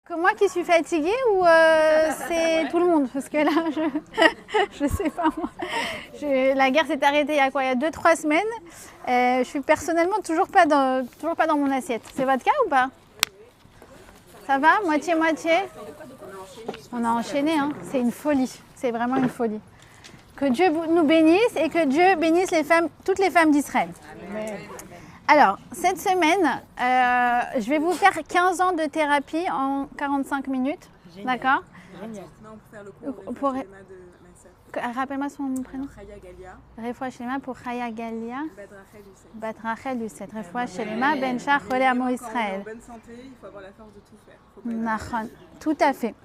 Que moi qui suis fatiguée ou c'est tout le monde? Parce que là, je sais pas moi. La guerre s'est arrêtée il y a quoi? Il y a 2-3 semaines. Je suis personnellement toujours pas dans mon assiette. C'est votre cas ou pas? Ça va? Moitié-moitié? On a enchaîné, hein. C'est une folie. C'est vraiment une folie. Que Dieu nous bénisse et que Dieu bénisse toutes les femmes d'Israël. Alors, cette semaine, je vais vous faire 15 ans de thérapie en 45 minutes. D'accord? Non, pour faire le cours de ma sœur. Rappelle-moi son prénom. Chaya Galia. Refoua Shelema pour Chaya Galia. Badrachel Lucet. Badrachel Lucet. Refoua Shelema Ben Shach Rolé Amo Israël. En bonne santé, il faut avoir la force de tout faire. Nahon. Tout à fait.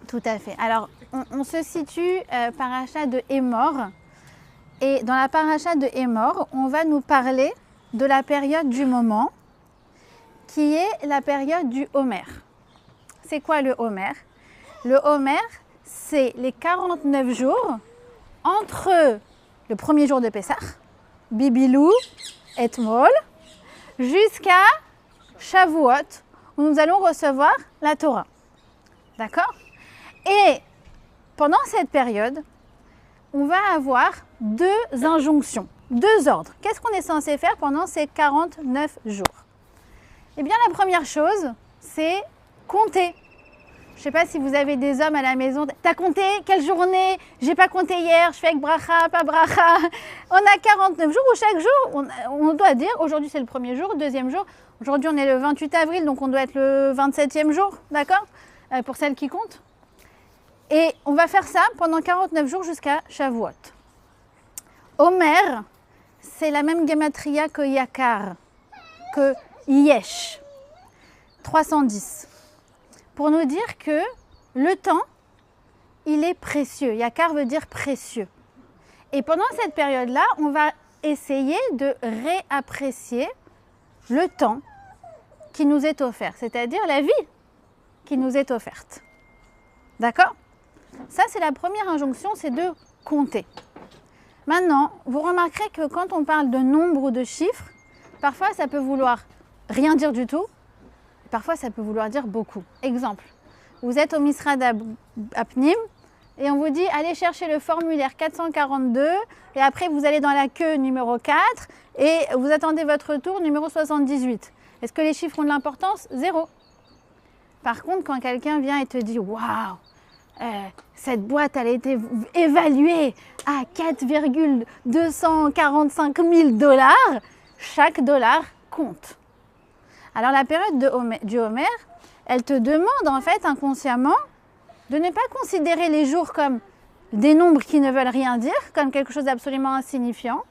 Tout à fait. Alors, on se situe paracha de Hémor. Et dans la paracha de Hémor, on va nous parler de la période du moment, qui est la période du Homer. C'est quoi le Homer? Le Homer, c'est les 49 jours entre le premier jour de Pessah, Bibilou, Etmol, jusqu'à Shavuot, où nous allons recevoir la Torah. D'accord? Et pendant cette période, on va avoir deux injonctions, deux ordres. Qu'est-ce qu'on est censé faire pendant ces 49 jours? Eh bien, la première chose, c'est compter. Je ne sais pas si vous avez des hommes à la maison. T'as compté? Quelle journée? J'ai pas compté hier, je fais avec bracha, pas bracha. On a 49 jours où chaque jour, on doit dire, aujourd'hui c'est le premier jour, deuxième jour. Aujourd'hui on est le 28 avril, donc on doit être le 27e jour, d'accord? Pour celles qui comptent. Et on va faire ça pendant 49 jours jusqu'à Shavuot. Omer, c'est la même gematria que Yakar, que Yesh, 310. Pour nous dire que le temps, il est précieux. Yakar veut dire précieux. Et pendant cette période-là, on va essayer de réapprécier le temps qui nous est offert, c'est-à-dire la vie qui nous est offerte. D'accord? Ça, c'est la première injonction, c'est de compter. Maintenant, vous remarquerez que quand on parle de nombre ou de chiffres, parfois ça peut vouloir rien dire du tout, parfois ça peut vouloir dire beaucoup. Exemple, vous êtes au Misrad Apnim et on vous dit allez chercher le formulaire 442 et après vous allez dans la queue numéro 4 et vous attendez votre tour numéro 78. Est-ce que les chiffres ont de l'importance? Zéro. Par contre, quand quelqu'un vient et te dit waouh, cette boîte elle a été évaluée à 4,245 000 $, chaque dollar compte. Alors la période du Homer, elle te demande en fait inconsciemment de ne pas considérer les jours comme des nombres qui ne veulent rien dire, comme quelque chose d'absolument insignifiant,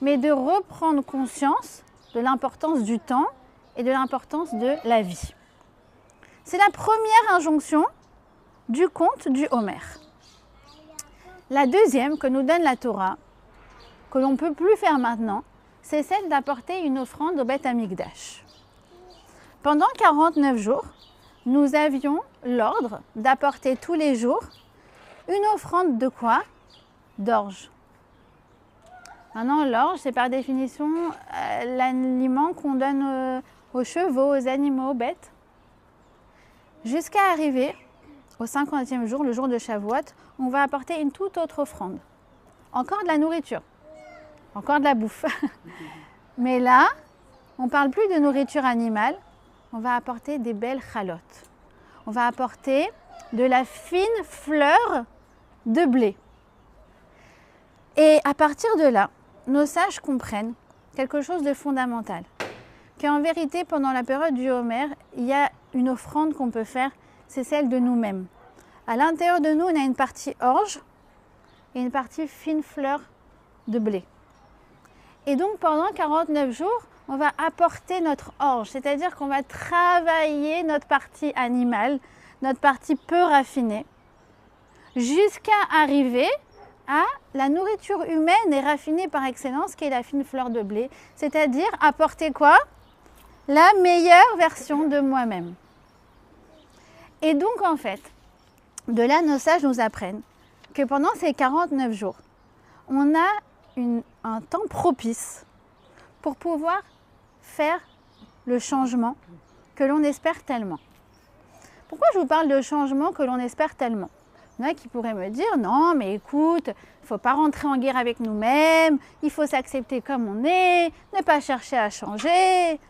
mais de reprendre conscience de l'importance du temps et de l'importance de la vie. C'est la première injonction du conte du Homer. La deuxième que nous donne la Torah, que l'on ne peut plus faire maintenant, c'est celle d'apporter une offrande au Beth Amikdash. Pendant 49 jours, nous avions l'ordre d'apporter tous les jours une offrande de quoi? D'orge. Maintenant, l'orge, c'est par définition l'aliment qu'on donne aux chevaux, aux animaux, aux bêtes. Jusqu'à arriver au 50e jour, le jour de Shavuot, on va apporter une toute autre offrande. Encore de la nourriture, encore de la bouffe. Mais là, on ne parle plus de nourriture animale, on va apporter des belles chalotes. On va apporter de la fine fleur de blé. Et à partir de là, nos sages comprennent quelque chose de fondamental. Qu'en vérité, pendant la période du Homer, il y a une offrande qu'on peut faire, c'est celle de nous-mêmes. À l'intérieur de nous, on a une partie orge et une partie fine fleur de blé. Et donc, pendant 49 jours, on va apporter notre orge, c'est-à-dire qu'on va travailler notre partie animale, notre partie peu raffinée, jusqu'à arriver à la nourriture humaine et raffinée par excellence, qui est la fine fleur de blé, c'est-à-dire apporter quoi? La meilleure version de moi-même. Et donc, en fait, de là, nos sages nous apprennent que pendant ces 49 jours, on a un temps propice pour pouvoir faire le changement que l'on espère tellement. Pourquoi je vous parle de changements que l'on espère tellement? Il y en a qui pourraient me dire, non, mais écoute, il ne faut pas rentrer en guerre avec nous-mêmes, il faut s'accepter comme on est, ne pas chercher à changer.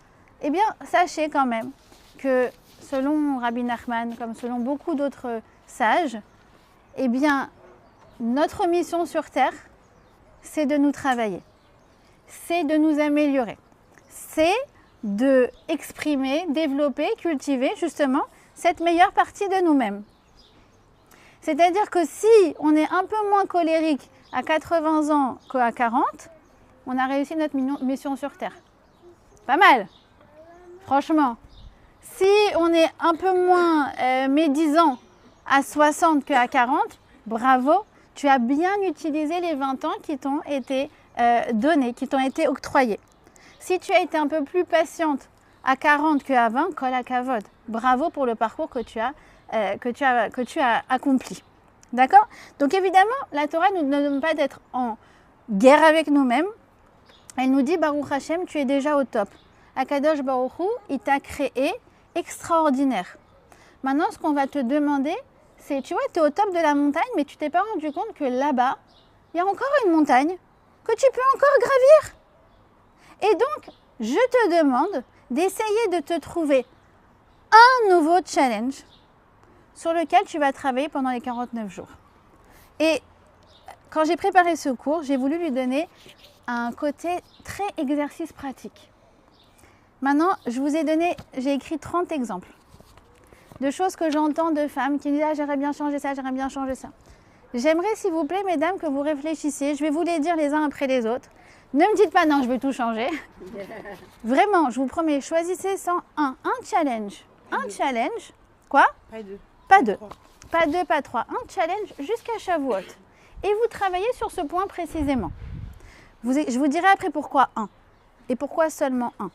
Eh bien, sachez quand même que selon Rabbi Nachman, comme selon beaucoup d'autres sages, eh bien, notre mission sur Terre, c'est de nous travailler, c'est de nous améliorer, c'est de exprimer, développer, cultiver justement cette meilleure partie de nous-mêmes. C'est-à-dire que si on est un peu moins colérique à 80 ans qu'à 40, on a réussi notre mission sur Terre. Pas mal, franchement. Si on est un peu moins médisant à 60 qu'à 40, bravo, tu as bien utilisé les 20 ans qui t'ont été donnés, qui t'ont été octroyés. Si tu as été un peu plus patiente à 40 qu'à 20, kol hakavod. Bravo pour le parcours que tu as accompli. D'accord? Donc évidemment, la Torah ne nous demande pas d'être en guerre avec nous-mêmes. Elle nous dit, Baruch Hashem, tu es déjà au top. Akadosh Baruch Hu, il t'a créé extraordinaire. Maintenant, ce qu'on va te demander, c'est, tu vois, tu es au top de la montagne, mais tu t'es pas rendu compte que là-bas, il y a encore une montagne que tu peux encore gravir. Et donc, je te demande d'essayer de te trouver un nouveau challenge sur lequel tu vas travailler pendant les 49 jours. Et quand j'ai préparé ce cours, j'ai voulu lui donner un côté très exercice pratique. Maintenant, j'ai écrit 30 exemples de choses que j'entends de femmes qui me disent « Ah, j'aimerais bien changer ça, j'aimerais bien changer ça ». J'aimerais, s'il vous plaît, mesdames, que vous réfléchissiez. Je vais vous les dire les uns après les autres. Ne me dites pas « Non, je veux tout changer ». Vraiment, je vous promets, choisissez un challenge. Un challenge. Quoi? Pas deux. Pas deux. Pas deux, pas trois. Un challenge jusqu'à Shavuot. Et vous travaillez sur ce point précisément. Je vous dirai après pourquoi un. Et pourquoi seulement un.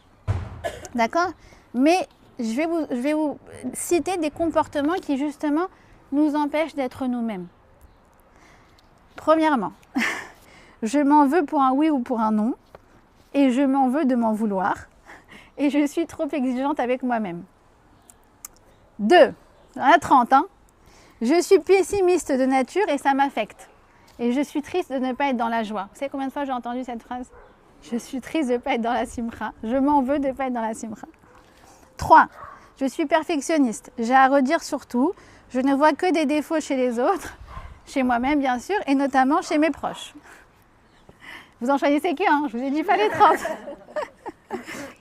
D'accord? Mais je vais vous citer des comportements qui justement nous empêchent d'être nous-mêmes. Premièrement, je m'en veux pour un oui ou pour un non. Et je m'en veux de m'en vouloir. Et je suis trop exigeante avec moi-même. 2. On a 30, hein. Je suis pessimiste de nature et ça m'affecte. Et je suis triste de ne pas être dans la joie. Vous savez combien de fois j'ai entendu cette phrase? Je suis triste de ne pas être dans la simcha. Je m'en veux de ne pas être dans la simcha. 3. Je suis perfectionniste. J'ai à redire surtout. Je ne vois que des défauts chez les autres, chez moi-même bien sûr, et notamment chez mes proches. Vous en choisissez qu'un, je vous ai dit pas les 30.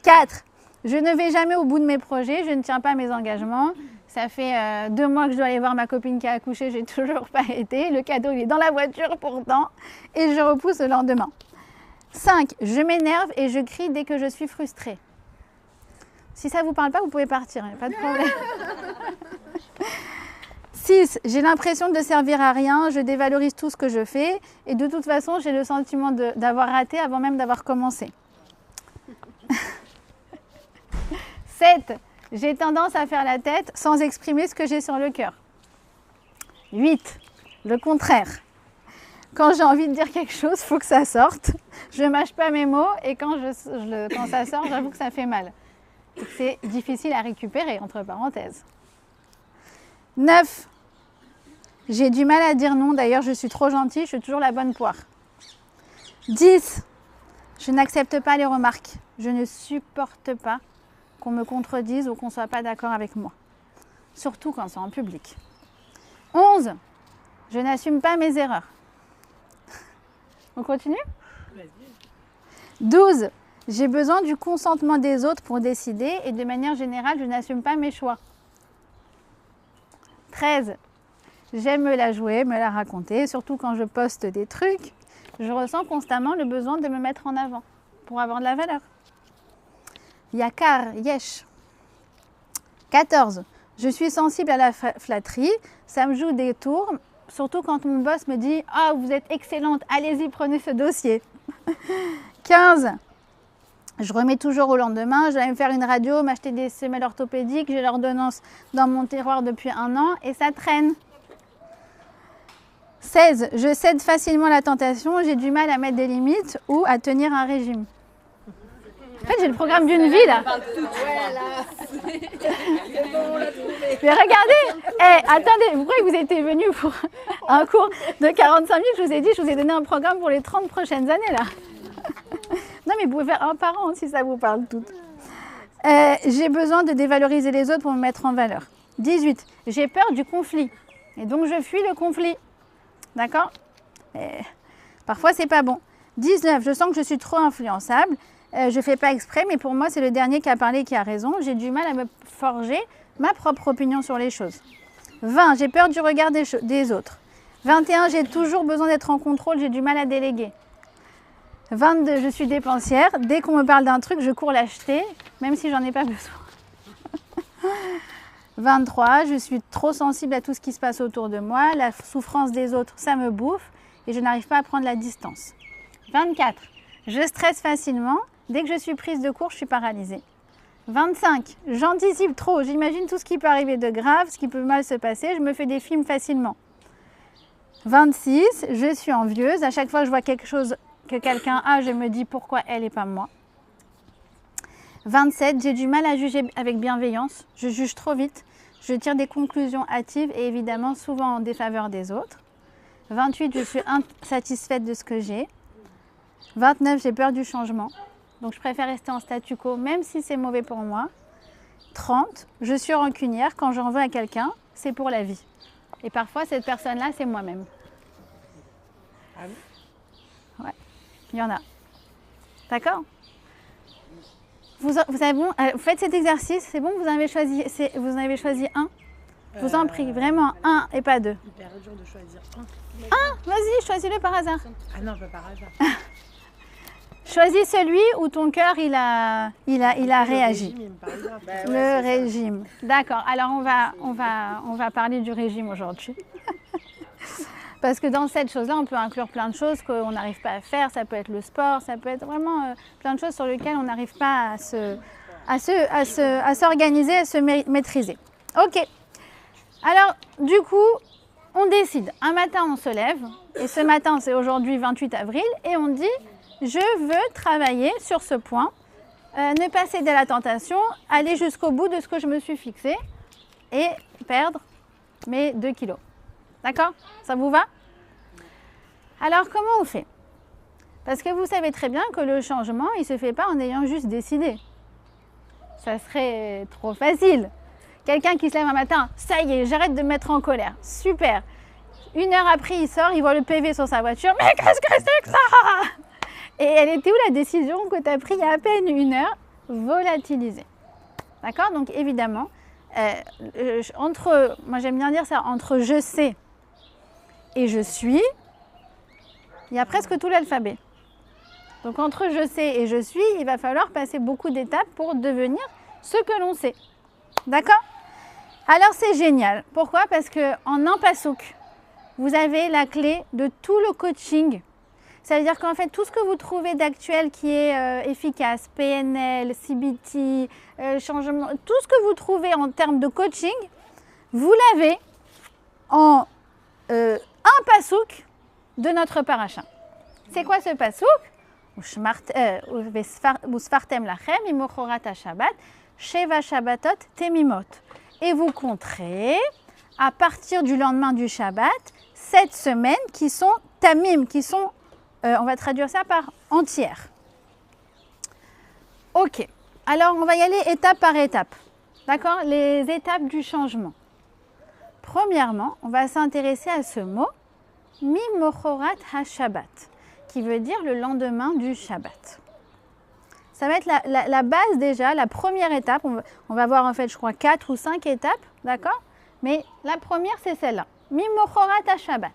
4. Je ne vais jamais au bout de mes projets, je ne tiens pas mes engagements. Ça fait 2 mois que je dois aller voir ma copine qui a accouché, j'ai toujours pas été. Le cadeau, il est dans la voiture pourtant et je repousse le lendemain. 5. Je m'énerve et je crie dès que je suis frustrée. Si ça ne vous parle pas, vous pouvez partir, pas de problème. 6. J'ai l'impression de servir à rien, je dévalorise tout ce que je fais et de toute façon, j'ai le sentiment d'avoir raté avant même d'avoir commencé. 7. J'ai tendance à faire la tête sans exprimer ce que j'ai sur le cœur. 8. Le contraire. Quand j'ai envie de dire quelque chose, il faut que ça sorte. Je ne mâche pas mes mots et quand ça sort, j'avoue que ça fait mal. C'est difficile à récupérer, entre parenthèses. 9. J'ai du mal à dire non, d'ailleurs je suis trop gentille, je suis toujours la bonne poire. 10. Je n'accepte pas les remarques. Je ne supporte pas qu'on me contredise ou qu'on ne soit pas d'accord avec moi. Surtout quand c'est en public. 11. Je n'assume pas mes erreurs. On continue? 12. J'ai besoin du consentement des autres pour décider et de manière générale, je n'assume pas mes choix. 13. J'aime me la jouer, me la raconter, surtout quand je poste des trucs. Je ressens constamment le besoin de me mettre en avant pour avoir de la valeur. Yakar, yesh. 14. Je suis sensible à la flatterie. Ça me joue des tours, surtout quand mon boss me dit « Ah, vous êtes excellente, allez-y, prenez ce dossier. » 15. Je remets toujours au lendemain. Je vais me faire une radio, m'acheter des semelles orthopédiques. J'ai l'ordonnance dans mon tiroir depuis 1 an et ça traîne. 16. Je cède facilement à la tentation. J'ai du mal à mettre des limites ou à tenir un régime. En fait, j'ai le programme d'une vie là. Mais regardez, attendez, pourquoi vous étiez venu pour un cours de 45 minutes? Je vous ai dit, je vous ai donné un programme pour les 30 prochaines années là. Non, mais vous pouvez faire un par an si ça vous parle tout. J'ai besoin de dévaloriser les autres pour me mettre en valeur. 18. J'ai peur du conflit. Et donc, je fuis le conflit. D'accord? Parfois, c'est pas bon. 19. Je sens que je suis trop influençable. Je ne fais pas exprès, mais pour moi, c'est le dernier qui a parlé qui a raison. J'ai du mal à me forger ma propre opinion sur les choses. 20. J'ai peur du regard des autres. 21. J'ai toujours besoin d'être en contrôle. J'ai du mal à déléguer. 22. Je suis dépensière. Dès qu'on me parle d'un truc, je cours l'acheter, même si j'en ai pas besoin. 23. Je suis trop sensible à tout ce qui se passe autour de moi. La souffrance des autres, ça me bouffe et je n'arrive pas à prendre la distance. 24. Je stresse facilement. Dès que je suis prise de court, je suis paralysée. 25. J'anticipe trop. J'imagine tout ce qui peut arriver de grave, ce qui peut mal se passer. Je me fais des films facilement. 26. Je suis envieuse. À chaque fois que je vois quelque chose que quelqu'un a, je me dis pourquoi elle et pas moi. 27. J'ai du mal à juger avec bienveillance. Je juge trop vite. Je tire des conclusions hâtives et évidemment souvent en défaveur des autres. 28. Je suis insatisfaite de ce que j'ai. 29. J'ai peur du changement. Donc, je préfère rester en statu quo, même si c'est mauvais pour moi. 30. Je suis rancunière. Quand j'en veux à quelqu'un, c'est pour la vie. Et parfois, cette personne-là, c'est moi-même. Ah oui? Ouais, il y en a. D'accord? Vous faites cet exercice, c'est bon, vous en avez choisi un? Je vous en prie, vraiment un et pas deux. Hyper dur de choisir un. Un, vas-y, choisis-le par hasard. Ah non, pas par hasard. Choisis celui où ton cœur il a réagi. Régime, par exemple. Le régime. D'accord. Alors on va parler du régime aujourd'hui. Parce que dans cette chose-là, on peut inclure plein de choses qu'on n'arrive pas à faire. Ça peut être le sport, ça peut être vraiment plein de choses sur lesquelles on n'arrive pas à s'organiser, à se maîtriser. Ok. Alors du coup, on décide. Un matin, on se lève. Et ce matin, c'est aujourd'hui 28 avril. Et on dit, je veux travailler sur ce point. Ne pas céder à la tentation. Aller jusqu'au bout de ce que je me suis fixé. Et perdre mes 2 kilos. D'accord? Ça vous va? Alors, comment on fait? Parce que vous savez très bien que le changement, il ne se fait pas en ayant juste décidé. Ça serait trop facile. Quelqu'un qui se lève un matin, ça y est, j'arrête de me mettre en colère. Super. 1 heure après, il sort, il voit le PV sur sa voiture. Mais qu'est-ce que c'est que ça? Et elle était où la décision que tu as prise il y a à peine 1 heure? Volatilisée. D'accord? Donc, évidemment, moi j'aime bien dire ça, entre je sais et je suis, il y a presque tout l'alphabet. Donc entre je sais et je suis, il va falloir passer beaucoup d'étapes pour devenir ce que l'on sait. D'accord? Alors c'est génial. Pourquoi? Parce qu'en un passouk, vous avez la clé de tout le coaching. Ça veut dire qu'en fait, tout ce que vous trouvez d'actuel qui est efficace, PNL, CBT, changement, tout ce que vous trouvez en termes de coaching, vous l'avez en un passouk de notre paracha. C'est quoi ce passouk? Et vous compterez à partir du lendemain du Shabbat 7 semaines qui sont tamim, qui sont, on va traduire ça par entières. Ok, alors on va y aller étape par étape. D'accord? Les étapes du changement. Premièrement, on va s'intéresser à ce mot Mimochorat HaShabbat, qui veut dire le lendemain du Shabbat. Ça va être la base déjà, la première étape. On va voir en fait, je crois, 4 ou 5 étapes, d'accord? Mais la première, c'est celle-là. Mimochorat HaShabbat.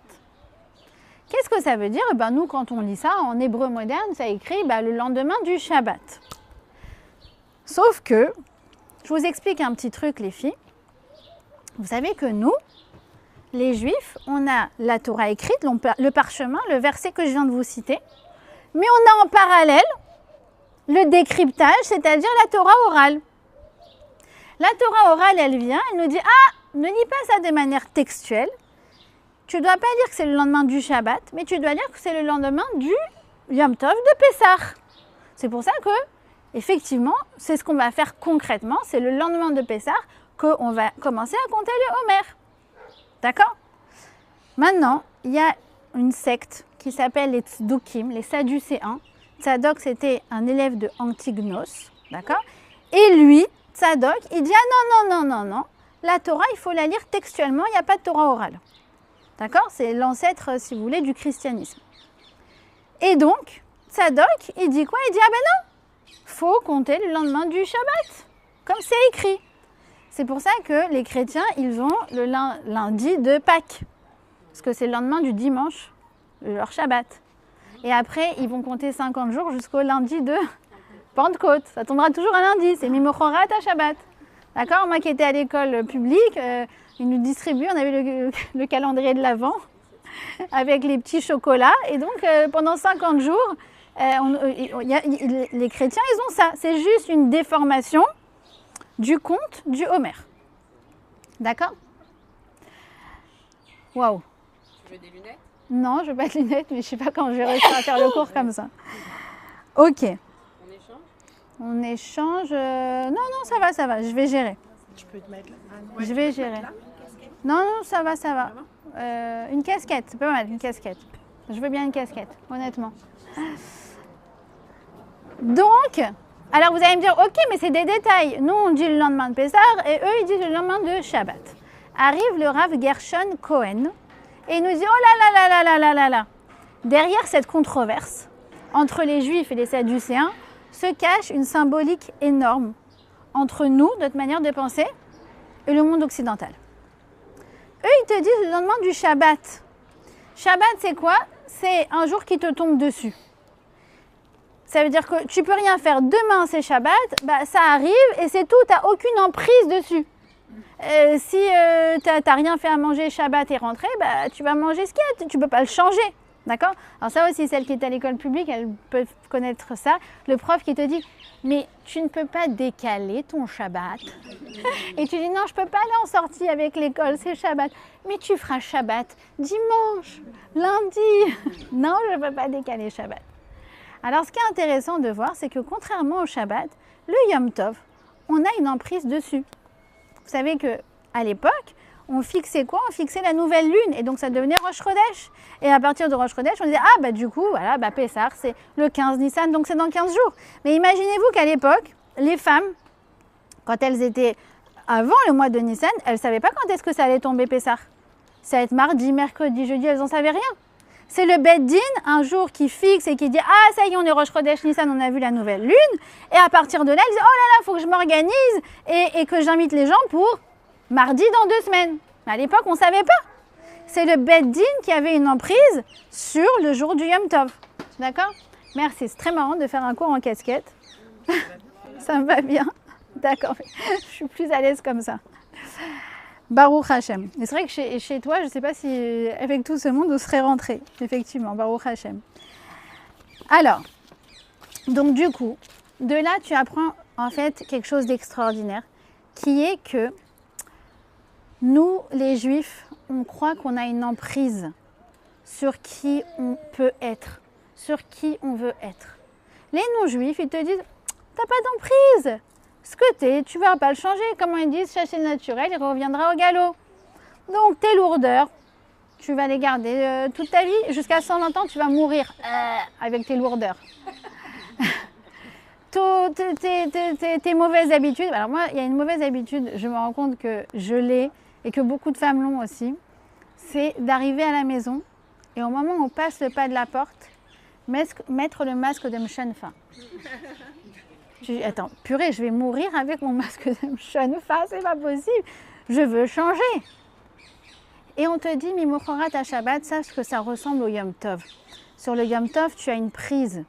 Qu'est-ce que ça veut dire? Eh ben, nous, quand on lit ça en hébreu moderne, ça écrit le lendemain du Shabbat. Sauf que, je vous explique un petit truc, les filles. Vous savez que nous, les Juifs, on a la Torah écrite, le parchemin, le verset que je viens de vous citer, mais on a en parallèle le décryptage, c'est-à-dire la Torah orale. La Torah orale, elle vient, elle nous dit « Ah, ne lis pas ça de manière textuelle. Tu ne dois pas dire que c'est le lendemain du Shabbat, mais tu dois dire que c'est le lendemain du Yom Tov de Pessah. » C'est pour ça que effectivement, c'est ce qu'on va faire concrètement. C'est le lendemain de Pessah qu'on va commencer à compter le Homer. D'accord? Maintenant, il y a une secte qui s'appelle les Tzdukim, les Sadducéens. Tzadok, c'était un élève de Antignos. D'accord? Et lui, Tzadok, il dit ah non. La Torah, il faut la lire textuellement, il n'y a pas de Torah orale. D'accord? C'est l'ancêtre, si vous voulez, du christianisme. Et donc, Tzadok, il dit quoi? Il dit ah ben non, faut compter le lendemain du Shabbat, comme c'est écrit. C'est pour ça que les chrétiens, ils ont le lundi de Pâques, parce que c'est le lendemain du dimanche, leur Shabbat. Et après, ils vont compter 50 jours jusqu'au lundi de Pentecôte. Ça tombera toujours un lundi, c'est Mimochorat à Shabbat. D'accord? Moi qui étais à l'école publique, ils nous distribuaient, on avait le calendrier de l'Avent avec les petits chocolats. Et donc, pendant 50 jours, les chrétiens, ils ont ça. C'est juste une déformation du conte du Homer. D'accord? Waouh! Tu veux des lunettes? Non, je veux pas de lunettes, mais je sais pas quand je vais réussir à faire le cours comme ça. Ok. On échange? On échange. Non, ça va, je vais gérer. Tu peux te mettre là. Je vais gérer. Non, ça va. Une casquette, c'est pas mal, une casquette. Je veux bien une casquette, honnêtement. Donc, alors vous allez me dire, ok, mais c'est des détails. Nous, on dit le lendemain de Pessah et eux, ils disent le lendemain de Shabbat. Arrive le Rav Gershon Cohen et il nous dit, oh là. Derrière cette controverse entre les Juifs et les Sadducéens se cache une symbolique énorme entre nous, notre manière de penser, et le monde occidental. Eux, ils te disent le lendemain du Shabbat. Shabbat, c'est quoi? C'est un jour qui te tombe dessus. Ça veut dire que tu peux rien faire. Demain, c'est Shabbat, ça arrive et c'est tout, tu n'as aucune emprise dessus. Si tu n'as rien fait à manger Shabbat et rentré, tu vas manger ce qu'il y a, tu ne peux pas le changer. D'accord? Alors ça aussi, celle qui est à l'école publique, elles peuvent connaître ça. Le prof qui te dit, mais tu ne peux pas décaler ton Shabbat. Et tu dis, non, je ne peux pas aller en sortie avec l'école, c'est Shabbat. Mais tu feras Shabbat dimanche, lundi. Non, je ne peux pas décaler Shabbat. Alors ce qui est intéressant de voir, c'est que contrairement au Shabbat, le Yom Tov, on a une emprise dessus. Vous savez qu'à l'époque, on fixait quoi? On fixait la nouvelle lune et donc ça devenait Rosh Chodesh. Et à partir de Rosh Chodesh, on disait du coup, voilà, Pessah, c'est le 15 Nissan, donc c'est dans 15 jours. Mais imaginez-vous qu'à l'époque, les femmes, quand elles étaient avant le mois de Nissan, elles ne savaient pas quand est-ce que ça allait tomber Pessah. Ça allait être mardi, mercredi, jeudi, elles n'en savaient rien. C'est le Beit Din, un jour qui fixe et qui dit « ça y est, on est Rosh Chodesh Nissan, on a vu la nouvelle lune. » Et à partir de là, elle dit « oh là là, il faut que je m'organise et que j'invite les gens pour mardi dans 2 semaines. » Mais à l'époque, on ne savait pas. C'est le Beit Din qui avait une emprise sur le jour du Yom Tov. D'accord? Merci, c'est très marrant de faire un cours en casquette. Ça me va bien. D'accord, je suis plus à l'aise comme ça. Baruch Hashem. Et c'est vrai que chez toi, je ne sais pas si avec tout ce monde, on serait rentré. Effectivement, Baruch Hashem. Alors, donc du coup, de là, tu apprends en fait quelque chose d'extraordinaire, qui est que nous, les Juifs, on croit qu'on a une emprise sur qui on peut être, sur qui on veut être. Les non-Juifs, ils te disent, t'as pas d'emprise. Ce que t'es, tu ne vas pas le changer. Comment ils disent, chasser le naturel, il reviendra au galop. Donc tes lourdeurs, tu vas les garder toute ta vie. Jusqu'à 120 ans, tu vas mourir avec tes lourdeurs. Tes mauvaises habitudes. Alors moi, il y a une mauvaise habitude, je me rends compte que je l'ai et que beaucoup de femmes l'ont aussi. C'est d'arriver à la maison et au moment où on passe le pas de la porte, mettre le masque de Mshanfa. Je dis, attends, purée, je vais mourir avec mon masque de Mshanfa, c'est pas possible. Je veux changer. Et on te dit, Mimochorat à Shabbat, sache que ça ressemble au Yom Tov. Sur le Yom Tov, tu as une prise.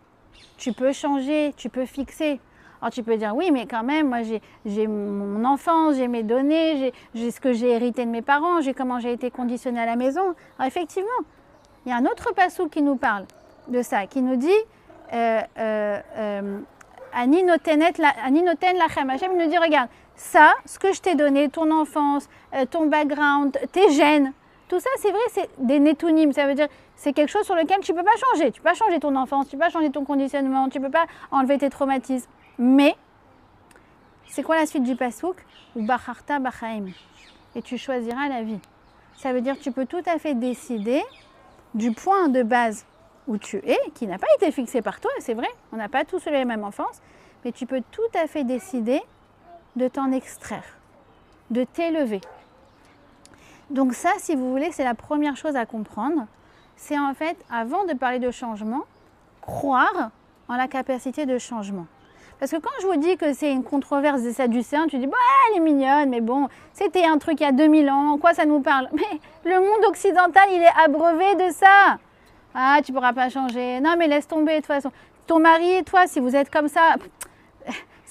Tu peux changer, tu peux fixer. Alors tu peux dire, oui, mais quand même, moi j'ai mon enfance, j'ai mes données, j'ai ce que j'ai hérité de mes parents, j'ai comment j'ai été conditionnée à la maison. Alors effectivement, il y a un autre passou qui nous parle de ça, qui nous dit, Ani noten lachem. Hachem, il nous dit, regarde, ça, ce que je t'ai donné, ton enfance, ton background, tes gènes, tout ça, c'est vrai, c'est des netounim. Ça veut dire, c'est quelque chose sur lequel tu ne peux pas changer. Tu ne peux pas changer ton enfance, tu ne peux pas changer ton conditionnement, tu ne peux pas enlever tes traumatismes. Mais, c'est quoi la suite du pasouk? Ou bacharta bachaim. Et tu choisiras la vie. Ça veut dire que tu peux tout à fait décider du point de base où tu es, qui n'a pas été fixé par toi, c'est vrai, on n'a pas tous eu la même enfance, mais tu peux tout à fait décider de t'en extraire, de t'élever. Donc ça, si vous voulez, c'est la première chose à comprendre. C'est en fait, avant de parler de changement, croire en la capacité de changement. Parce que quand je vous dis que c'est une controverse des Sadducéens, tu dis bah, elle est mignonne, mais bon, c'était un truc il y a 2000 ans, quoi ça nous parle? Mais le monde occidental, il est abreuvé de ça. Ah, tu ne pourras pas changer. Non, mais laisse tomber de toute façon. Ton mari et toi, si vous êtes comme ça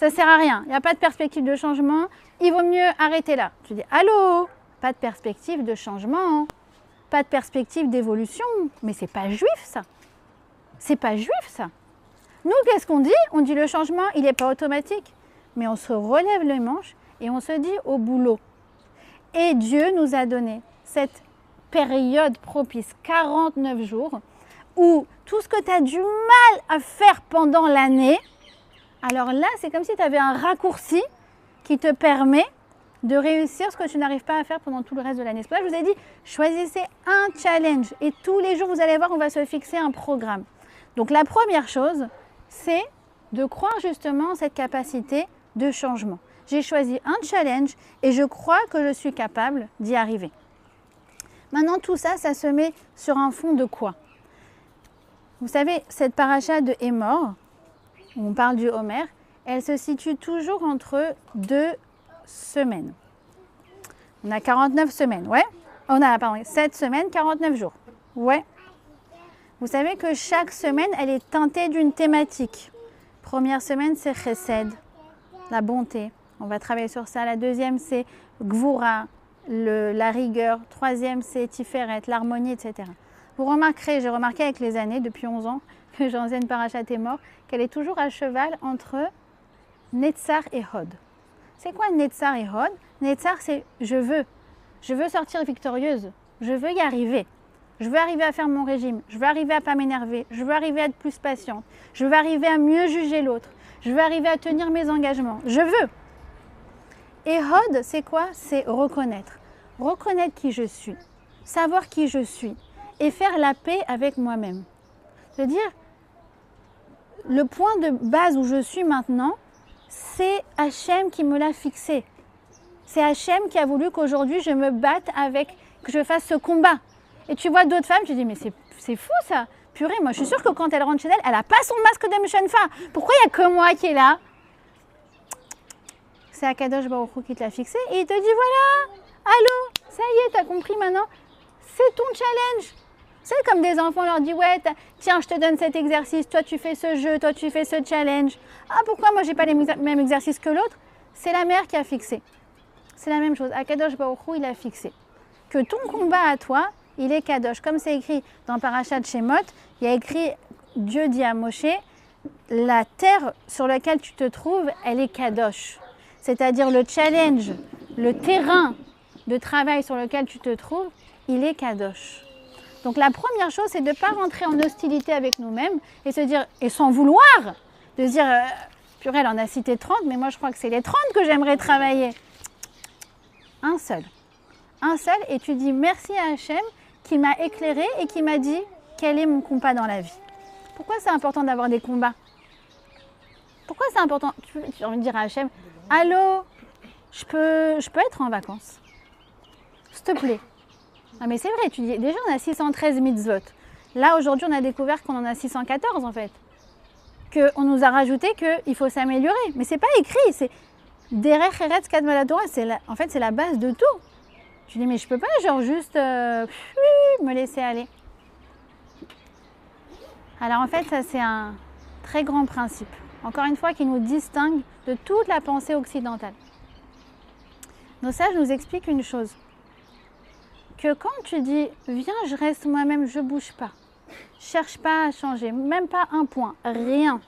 ne sert à rien. Il n'y a pas de perspective de changement. Il vaut mieux arrêter là. Tu dis allô? Pas de perspective de changement, pas de perspective d'évolution. Mais c'est pas juif ça. C'est pas juif ça. Nous, qu'est-ce qu'on dit? On dit le changement, il n'est pas automatique. Mais on se relève les manches et on se dit au boulot. Et Dieu nous a donné cette période propice, 49 jours, où tout ce que tu as du mal à faire pendant l'année, alors là, c'est comme si tu avais un raccourci qui te permet de réussir ce que tu n'arrives pas à faire pendant tout le reste de l'année. C'est pour ça que je vous ai dit, choisissez un challenge et tous les jours, vous allez voir, on va se fixer un programme. Donc la première chose, c'est de croire justement en cette capacité de changement. J'ai choisi un challenge et je crois que je suis capable d'y arriver. Maintenant, tout ça, ça se met sur un fond de quoi? Vous savez, cette paracha de Hémor, où on parle du Homer, elle se situe toujours entre 2 semaines. On a 49 semaines, ouais. On a, pardon, 7 semaines, 49 jours. Ouais. Vous savez que chaque semaine, elle est teintée d'une thématique. Première semaine, c'est Chesed, la bonté. On va travailler sur ça. La deuxième, c'est Gvura, la rigueur. Troisième, c'est Tiferet, l'harmonie, etc. Vous remarquerez, j'ai remarqué avec les années, depuis 11 ans, que j'enseigne Parashat Hémor, qu'elle est toujours à cheval entre Netzar et Hod. C'est quoi Netzar et Hod? Netzar, c'est je veux sortir victorieuse, je veux y arriver. Je veux arriver à faire mon régime, je veux arriver à ne pas m'énerver, je veux arriver à être plus patiente, je veux arriver à mieux juger l'autre, je veux arriver à tenir mes engagements, je veux. Et Hod, c'est quoi? C'est reconnaître. Reconnaître qui je suis, savoir qui je suis et faire la paix avec moi-même. C'est-à-dire, le point de base où je suis maintenant, c'est Hachem qui me l'a fixé. C'est Hachem qui a voulu qu'aujourd'hui je me batte avec, que je fasse ce combat. Et tu vois d'autres femmes, tu dis mais c'est fou ça. Purée, moi je suis sûre que quand elle rentre chez elle, elle n'a pas son masque de Mshenfa. Pourquoi il n'y a que moi qui est là? C'est Akadosh Baruch Hu qui te l'a fixé et il te dit voilà, allô, ça y est, t'as compris maintenant, c'est ton challenge. C'est comme des enfants, on leur dit ouais, tiens, je te donne cet exercice, toi tu fais ce jeu, toi tu fais ce challenge. Ah pourquoi moi j'ai pas les mêmes exercices que l'autre? C'est la mère qui a fixé. C'est la même chose, Akadosh Baruch Hu, il a fixé. Que ton combat à toi, il est kadosh. Comme c'est écrit dans Parashat Shemot, il y a écrit, Dieu dit à Moshe, la terre sur laquelle tu te trouves, elle est kadosh. C'est-à-dire le challenge, le terrain de travail sur lequel tu te trouves, il est kadosh. Donc la première chose, c'est de ne pas rentrer en hostilité avec nous-mêmes et se dire, et sans vouloir, de se dire, purée, elle en a cité 30, mais moi je crois que c'est les 30 que j'aimerais travailler. Un seul, et tu dis merci à Hachem qui m'a éclairé et qui m'a dit quel est mon combat dans la vie. Pourquoi c'est important d'avoir des combats? Pourquoi c'est important? Tu as envie de dire à Hachem, allô, je peux être en vacances, s'il te plaît. Ah mais c'est vrai, tu dis, déjà on a 613 mitzvot. Là aujourd'hui on a découvert qu'on en a 614 en fait. Qu'on nous a rajouté qu'il faut s'améliorer. Mais c'est pas écrit, c'est Derech Eretz Kadmon Torah, en fait c'est la base de tout. Tu dis mais je peux pas genre juste me laisser aller. Alors en fait ça c'est un très grand principe, encore une fois qui nous distingue de toute la pensée occidentale. Nos sages nous expliquent une chose, que quand tu dis viens je reste moi-même, je bouge pas, cherche pas à changer, même pas un point, rien.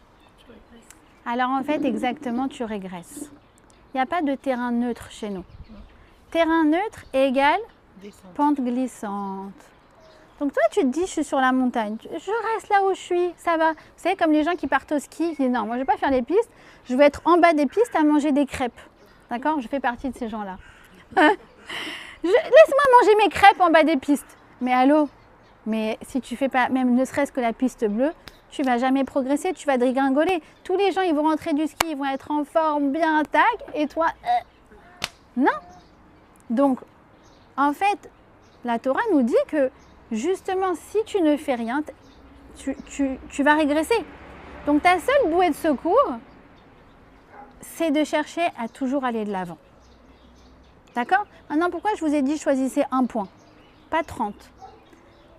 Alors en fait exactement tu régresses. Il n'y a pas de terrain neutre chez nous. Terrain neutre égale pente glissante. Donc toi, tu te dis, je suis sur la montagne, je reste là où je suis, ça va. Vous savez, comme les gens qui partent au ski, qui disent, non, moi je ne vais pas faire les pistes, je vais être en bas des pistes à manger des crêpes. D'accord? Je fais partie de ces gens-là. Laisse-moi manger mes crêpes en bas des pistes. Mais allô? Mais si tu fais pas, même ne serait-ce que la piste bleue, tu vas jamais progresser, tu vas dégringoler. Tous les gens, ils vont rentrer du ski, ils vont être en forme, bien tac, et toi, non. Donc, en fait, la Torah nous dit que justement, si tu ne fais rien, tu vas régresser. Donc, ta seule bouée de secours, c'est de chercher à toujours aller de l'avant. D'accord? Maintenant, pourquoi je vous ai dit choisissez un point, pas 30?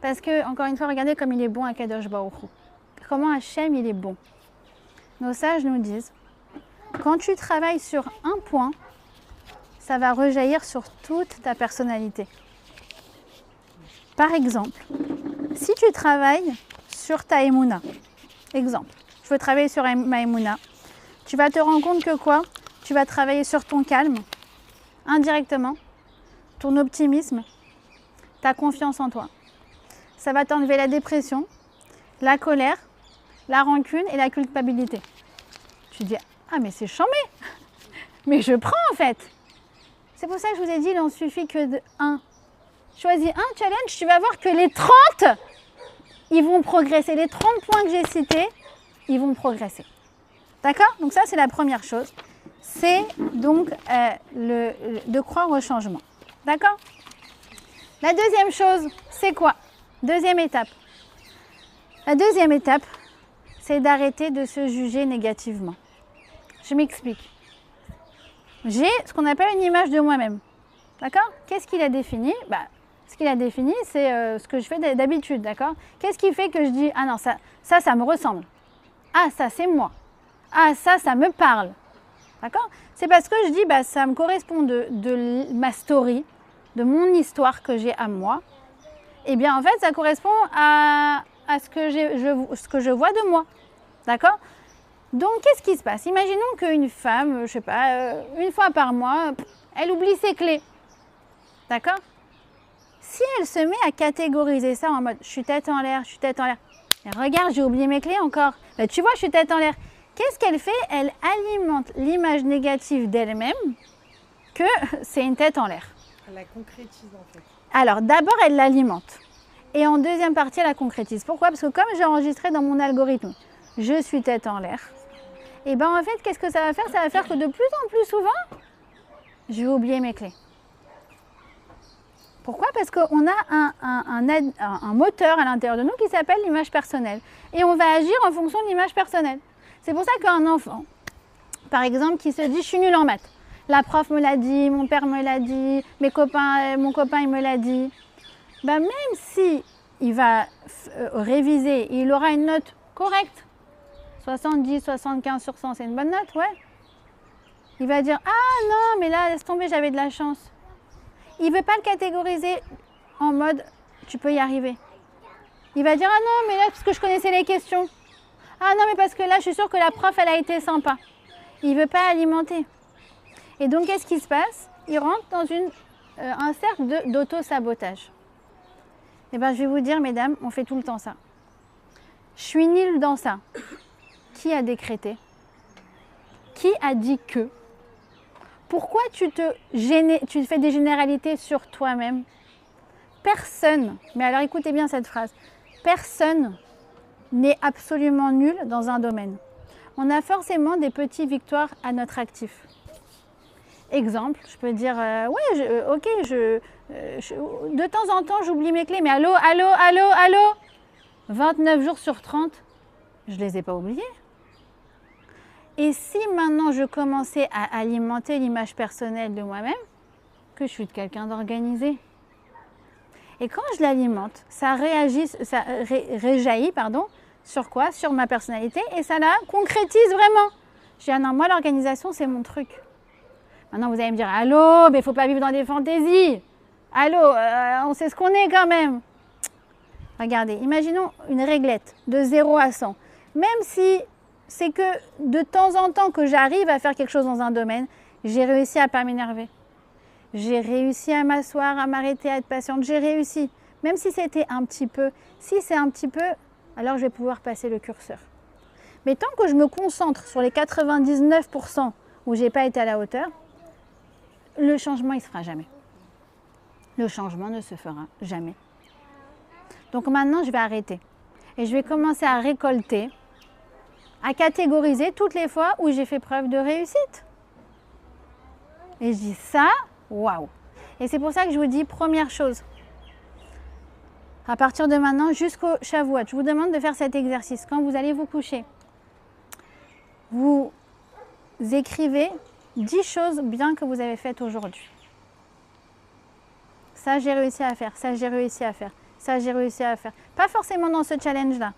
Parce que, encore une fois, regardez comme il est bon à Kadosh Baruch Hu. Comment Hachem, il est bon. Nos sages nous disent, quand tu travailles sur un point, ça va rejaillir sur toute ta personnalité. Par exemple, si tu travailles sur ta Emouna, exemple, je veux travailler sur ma Emouna, tu vas te rendre compte que quoi? Tu vas travailler sur ton calme, indirectement, ton optimisme, ta confiance en toi. Ça va t'enlever la dépression, la colère, la rancune et la culpabilité. Tu dis, ah mais c'est chambé, mais je prends en fait. C'est pour ça que je vous ai dit, il en suffit que de 1. Choisis un challenge, tu vas voir que les 30, ils vont progresser. Les 30 points que j'ai cités, ils vont progresser. D'accord? Donc ça, c'est la première chose. C'est donc de croire au changement. D'accord? La deuxième chose, c'est quoi? Deuxième étape. La deuxième étape, c'est d'arrêter de se juger négativement. Je m'explique. J'ai ce qu'on appelle une image de moi-même. D'accord? Qu'est-ce qu'il a défini? Ce qu'il a défini, c'est ce que je fais d'habitude. D'accord? Qu'est-ce qui fait que je dis, ah non, ça me ressemble. Ah, ça, c'est moi. Ah, ça me parle. D'accord? C'est parce que je dis, ça me correspond de ma story, de mon histoire que j'ai à moi. Eh bien, en fait, ça correspond à ce que je vois de moi. D'accord? Donc, qu'est-ce qui se passe? Imaginons qu'une femme, je sais pas, une fois par mois, elle oublie ses clés. D'accord? Si elle se met à catégoriser ça en mode « je suis tête en l'air, je suis tête en l'air », regarde, j'ai oublié mes clés encore. Tu vois, je suis tête en l'air. Qu'est-ce qu'elle fait? Elle alimente l'image négative d'elle-même que c'est une tête en l'air. Elle la concrétise en fait. Alors, d'abord, elle l'alimente. Et en deuxième partie, elle la concrétise. Pourquoi? Parce que comme j'ai enregistré dans mon algorithme, je suis tête en l'air. Et bien en fait, qu'est-ce que ça va faire? Ça va faire que de plus en plus souvent, je vais oublier mes clés. Pourquoi? Parce qu'on a un moteur à l'intérieur de nous qui s'appelle l'image personnelle. Et on va agir en fonction de l'image personnelle. C'est pour ça qu'un enfant, par exemple, qui se dit « je suis nul en maths », la prof me l'a dit, mon père me l'a dit, mon copain il me l'a dit. Même si il va réviser, il aura une note correcte, 70, 75 sur 100, c'est une bonne note, ouais. Il va dire « ah non, mais là, laisse tomber, j'avais de la chance ». Il ne veut pas le catégoriser en mode « tu peux y arriver ». Il va dire « ah non, mais là, parce que je connaissais les questions ». « ah non, mais parce que là, je suis sûre que la prof, elle a été sympa ». Il ne veut pas alimenter. Et donc, qu'est-ce qui se passe? Il rentre dans un cercle d'auto-sabotage. Eh bien, je vais vous dire, mesdames, on fait tout le temps ça. Je suis nulle dans ça. Qui a décrété? Qui a dit que? Pourquoi tu fais des généralités sur toi-même? Personne, mais alors écoutez bien cette phrase, personne n'est absolument nul dans un domaine. On a forcément des petites victoires à notre actif. Exemple, je peux dire, de temps en temps, j'oublie mes clés, mais allô, 29 jours sur 30, je ne les ai pas oubliés. Et si maintenant je commençais à alimenter l'image personnelle de moi-même, que je suis quelqu'un d'organisé. Et quand je l'alimente, ça réjaillit, sur quoi? Sur ma personnalité, et ça la concrétise vraiment. Je dis, ah non, moi l'organisation c'est mon truc. Maintenant vous allez me dire, allô, mais il ne faut pas vivre dans des fantaisies. Allô, on sait ce qu'on est quand même. Regardez, imaginons une réglette de 0 à 100. Même si c'est que de temps en temps que j'arrive à faire quelque chose dans un domaine, j'ai réussi à ne pas m'énerver. J'ai réussi à m'asseoir, à m'arrêter, à être patiente. J'ai réussi. Même si c'était un petit peu, si c'est un petit peu, alors je vais pouvoir passer le curseur. Mais tant que je me concentre sur les 99% où je n'ai pas été à la hauteur, le changement, il ne se fera jamais. Le changement ne se fera jamais. Donc maintenant, je vais arrêter. Et je vais commencer à récolter, à catégoriser toutes les fois où j'ai fait preuve de réussite. Et je dis ça, waouh! Et c'est pour ça que je vous dis, première chose, à partir de maintenant jusqu'au Shavuot, je vous demande de faire cet exercice. Quand vous allez vous coucher, vous écrivez 10 choses bien que vous avez faites aujourd'hui. Ça, j'ai réussi à faire, ça, j'ai réussi à faire, ça, j'ai réussi à faire. Pas forcément dans ce challenge-là,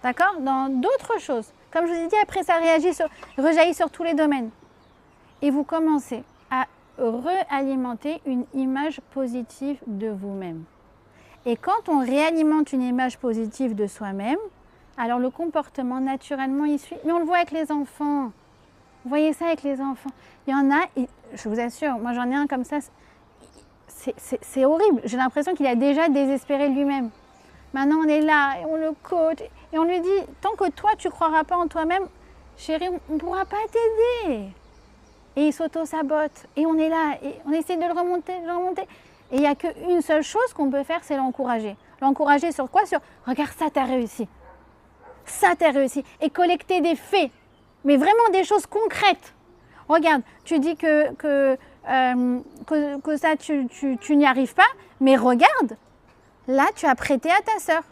d'accord? Dans d'autres choses. Comme je vous ai dit, après, ça rejaillit sur tous les domaines. Et vous commencez à réalimenter une image positive de vous-même. Et quand on réalimente une image positive de soi-même, alors le comportement naturellement y suit. Mais on le voit avec les enfants. Vous voyez ça avec les enfants. Il y en a, je vous assure, moi j'en ai un comme ça, c'est horrible. J'ai l'impression qu'il a déjà désespéré lui-même. Maintenant on est là et on le coach et on lui dit, tant que toi tu ne croiras pas en toi-même, chérie, on ne pourra pas t'aider. Et il s'auto-sabote et on est là et on essaie de le remonter, de le remonter. Et il n'y a qu'une seule chose qu'on peut faire, c'est l'encourager. L'encourager sur quoi? Sur « Regarde, ça t'as réussi. Ça t'as réussi. » Et collecter des faits, mais vraiment des choses concrètes. Regarde, tu dis que ça, tu n'y arrives pas, mais regarde, là, tu as prêté à ta sœur.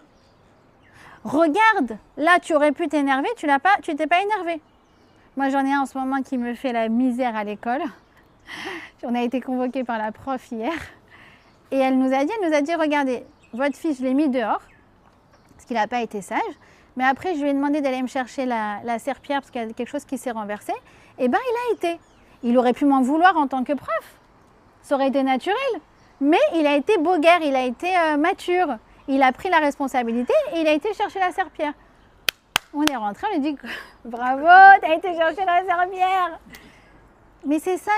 Regarde, là, tu aurais pu t'énerver, tu t'es pas énervé. Moi, j'en ai un en ce moment qui me fait la misère à l'école. On a été convoqués par la prof hier. Et elle nous a dit, regardez, votre fils, je l'ai mis dehors, parce qu'il n'a pas été sage. Mais après, je lui ai demandé d'aller me chercher la serpillière, parce qu'il y a quelque chose qui s'est renversé. Et bien, il a été. Il aurait pu m'en vouloir en tant que prof. Ça aurait été naturel. Mais il a été beau guerre, il a été mature. Il a pris la responsabilité et il a été chercher la serpillière. On est rentré, on lui dit, bravo, tu as été chercher la serpillière. Mais c'est ça,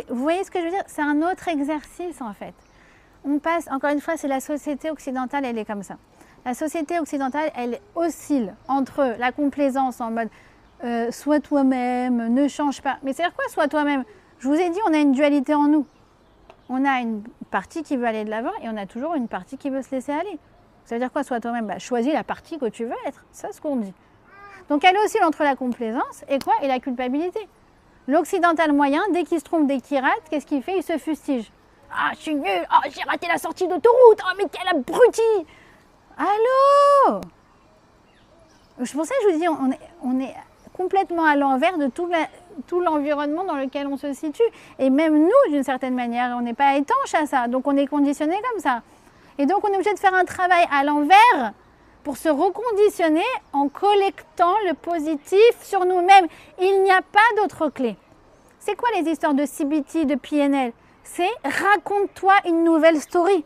vous voyez ce que je veux dire? C'est un autre exercice en fait. On passe, encore une fois, c'est la société occidentale, elle est comme ça. La société occidentale, elle oscille entre la complaisance en mode sois toi-même, ne change pas. Mais c'est-à-dire quoi, sois toi-même? Je vous ai dit, on a une dualité en nous. On a une partie qui veut aller de l'avant et on a toujours une partie qui veut se laisser aller. Ça veut dire quoi, sois toi-même? Choisis la partie que tu veux être. C'est ce qu'on dit. Donc elle oscille entre la complaisance et quoi? Et la culpabilité. L'occidental moyen, dès qu'il se trompe, dès qu'il rate, qu'est-ce qu'il fait? Il se fustige. Ah, je suis nul. Ah, j'ai raté la sortie d'autoroute. Ah, mais quel abruti. Allô? C'est pour ça que je vous dis, on est complètement à l'envers de tout l'environnement dans lequel on se situe. Et même nous, d'une certaine manière, on n'est pas étanche à ça. Donc on est conditionné comme ça. Et donc on est obligé de faire un travail à l'envers pour se reconditionner en collectant le positif sur nous-mêmes. Il n'y a pas d'autre clé. C'est quoi les histoires de CBT, de PNL? C'est raconte-toi une nouvelle story.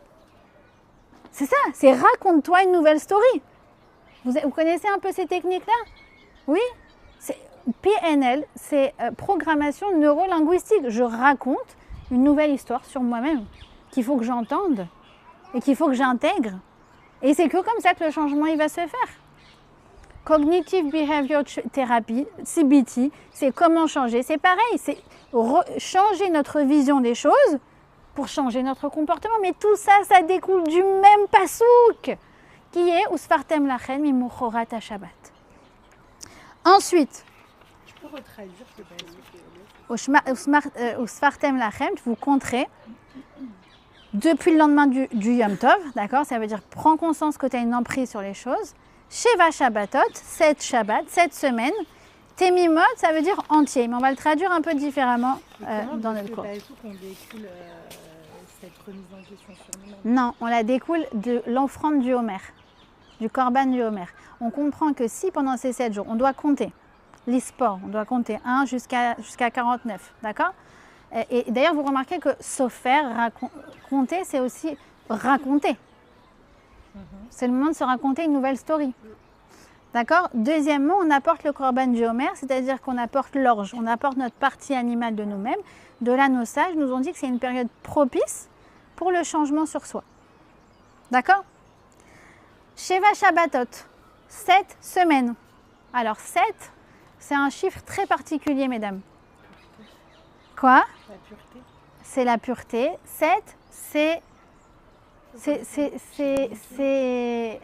C'est ça, c'est raconte-toi une nouvelle story. Vous connaissez un peu ces techniques-là? Oui? PNL, c'est programmation neurolinguistique. Je raconte une nouvelle histoire sur moi-même qu'il faut que j'entende et qu'il faut que j'intègre. Et c'est que comme ça que le changement il va se faire. Cognitive Behavior Therapy, CBT, c'est comment changer. C'est pareil, c'est changer notre vision des choses pour changer notre comportement. Mais tout ça, ça découle du même pasouk qui est Usfartem lachem mimuchorat Shabbat. Ensuite, tu peux retraduire ce Usfartem lachem, vous compterez depuis le lendemain du Yom Tov, d'accord? Ça veut dire prends conscience que tu as une emprise sur les choses. Sheva Shabbatot, 7 Shabbat, 7 semaines. Temimot, ça veut dire entier, mais on va le traduire un peu différemment dans notre cours. On découle cette remise en question sur nous-mêmes. Non, on la découle de l'offrande du Homer, du Korban du Homer. On comprend que si pendant ces 7 jours, on doit compter l'isport, on doit compter 1 jusqu'à 49, d'accord? Et d'ailleurs, vous remarquez que sofer, raconter, c'est aussi raconter. C'est le moment de se raconter une nouvelle story. D'accord? Deuxièmement, on apporte le korban du Homer, c'est-à-dire qu'on apporte l'orge, on apporte notre partie animale de nous-mêmes. De là, nos sages nous ont dit que c'est une période propice pour le changement sur soi. D'accord? Sheva Shabbatot, 7 semaines. Alors 7, c'est un chiffre très particulier, mesdames. Quoi? La pureté. C'est la pureté. 7,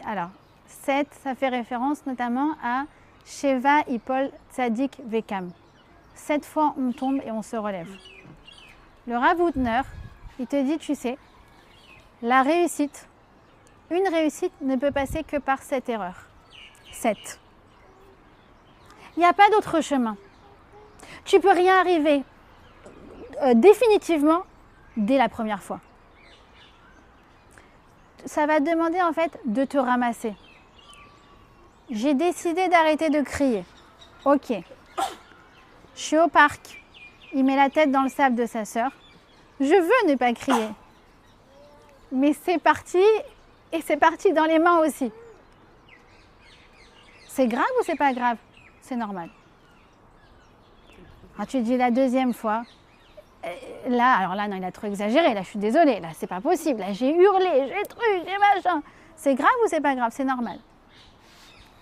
alors, 7, ça fait référence notamment à Sheva Ipol Tzadik Vekam. 7 fois on tombe et on se relève. Le Rav Hutner, il te dit, tu sais, la réussite, une réussite ne peut passer que par 7 erreurs. 7. Il n'y a pas d'autre chemin. Tu ne peux rien arriver définitivement dès la première fois. Ça va te demander en fait de te ramasser. J'ai décidé d'arrêter de crier. Ok. Je suis au parc. Il met la tête dans le sable de sa sœur. Je veux ne pas crier. Mais c'est parti et c'est parti dans les mains aussi. C'est grave ou c'est pas grave? C'est normal. Alors tu dis la deuxième fois. Là, alors là, non, il a trop exagéré. Là, je suis désolée. Là, c'est pas possible. Là, j'ai hurlé, j'ai truc, j'ai machin. C'est grave ou c'est pas grave? C'est normal.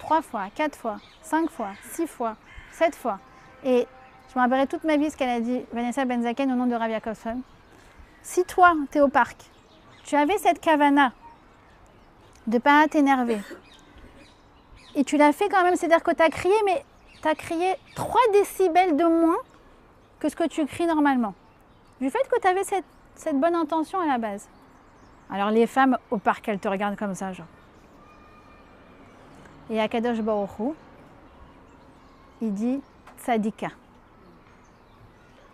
3 fois, 4 fois, 5 fois, 6 fois, 7 fois. Et je me rappellerai toute ma vie ce qu'elle a dit, Vanessa Benzaken, au nom de Rav Jacobson. Si toi, tu es au parc, tu avais cette kavana de ne pas t'énerver, et tu l'as fait quand même, c'est-à-dire que tu as crié, mais tu as crié 3 décibels de moins que ce que tu cries normalement. Du fait que tu avais cette bonne intention à la base. Alors les femmes au parc, elles te regardent comme ça, genre. Et Akadosh Baruch Hu, il dit tzadika.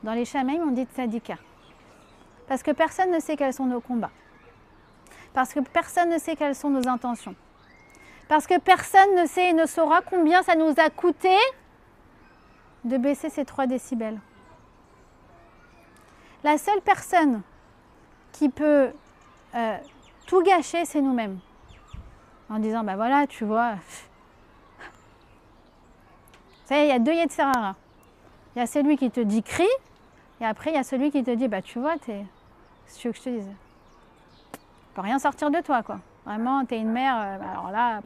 Dans les Shamaim, on dit tzadika. Parce que personne ne sait quels sont nos combats. Parce que personne ne sait quelles sont nos intentions. Parce que personne ne sait et ne saura combien ça nous a coûté de baisser ces 3 décibels. La seule personne qui peut tout gâcher, c'est nous-mêmes. En disant, ben voilà, tu vois. Vous savez, il y a 2 Yetzer Hara. Il y a celui qui te dit crie, et après, il y a celui qui te dit, bah tu vois, qu'est-ce que tu veux que je te dise? Tu peux rien sortir de toi, quoi. Vraiment, t'es une mère, alors là.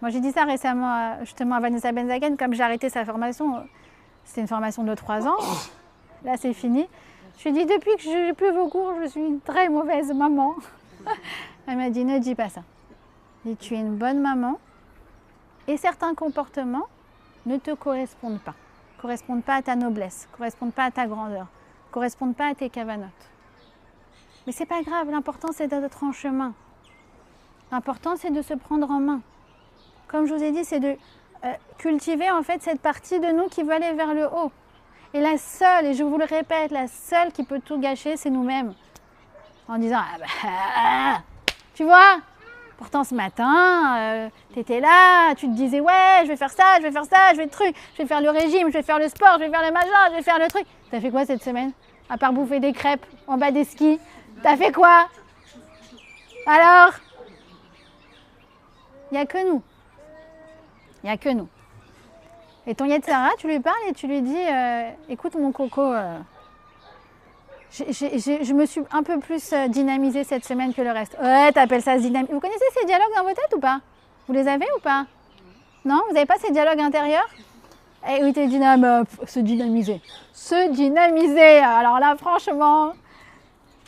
Moi, j'ai dit ça récemment, justement, à Vanessa Benzaken, comme j'ai arrêté sa formation. C'était une formation de 3 ans. Là, c'est fini. Je lui ai dit, depuis que je n'ai plus vos cours, je suis une très mauvaise maman. Elle m'a dit, ne dis pas ça. Dis, tu es une bonne maman et certains comportements ne te correspondent pas. Ne correspondent pas à ta noblesse, ne correspondent pas à ta grandeur, ne correspondent pas à tes cavanotes. Mais c'est pas grave, l'important c'est d'être en chemin. L'important c'est de se prendre en main. Comme je vous ai dit, c'est de cultiver en fait cette partie de nous qui veut aller vers le haut. Et la seule, et je vous le répète, la seule qui peut tout gâcher, c'est nous-mêmes. En disant, ah bah, tu vois, pourtant ce matin, tu étais là, tu te disais, ouais, je vais faire ça, je vais faire ça, je vais faire le régime, je vais faire le sport, je vais faire le machin, je vais faire le truc. T'as fait quoi cette semaine? À part bouffer des crêpes en bas des skis, t'as fait quoi? Alors? Il n'y a que nous. Il n'y a que nous. Et ton Yetzer Hara, tu lui parles et tu lui dis, écoute mon coco, je me suis un peu plus dynamisée cette semaine que le reste. Ouais, t'appelles ça dynamisme. Vous connaissez ces dialogues dans vos têtes ou pas? Vous les avez ou pas? Non? Vous n'avez pas ces dialogues intérieurs? Et oui, t'es se dynamiser. Se dynamiser. Alors là, franchement,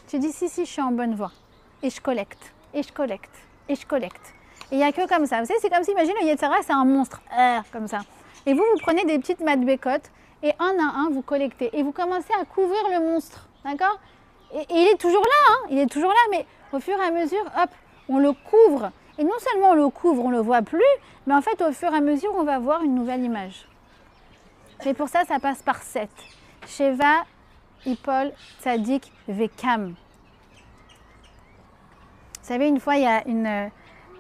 tu dis, si, je suis en bonne voie. Et je collecte, et je collecte, et je collecte. Et il n'y a que comme ça. Vous savez, c'est comme si, imagine, le Yetzer Hara, c'est un monstre. Comme ça. Et vous prenez des petites madbécotes et un à un, vous collectez. Et vous commencez à couvrir le monstre. D'accord? Et il est toujours là, hein, il est toujours là, mais au fur et à mesure, hop, on le couvre. Et non seulement on le couvre, on ne le voit plus, mais en fait, au fur et à mesure, on va voir une nouvelle image. Et pour ça, ça passe par 7. Sheva, Ipol, Tzadik, Vekam. Vous savez, une fois, il y a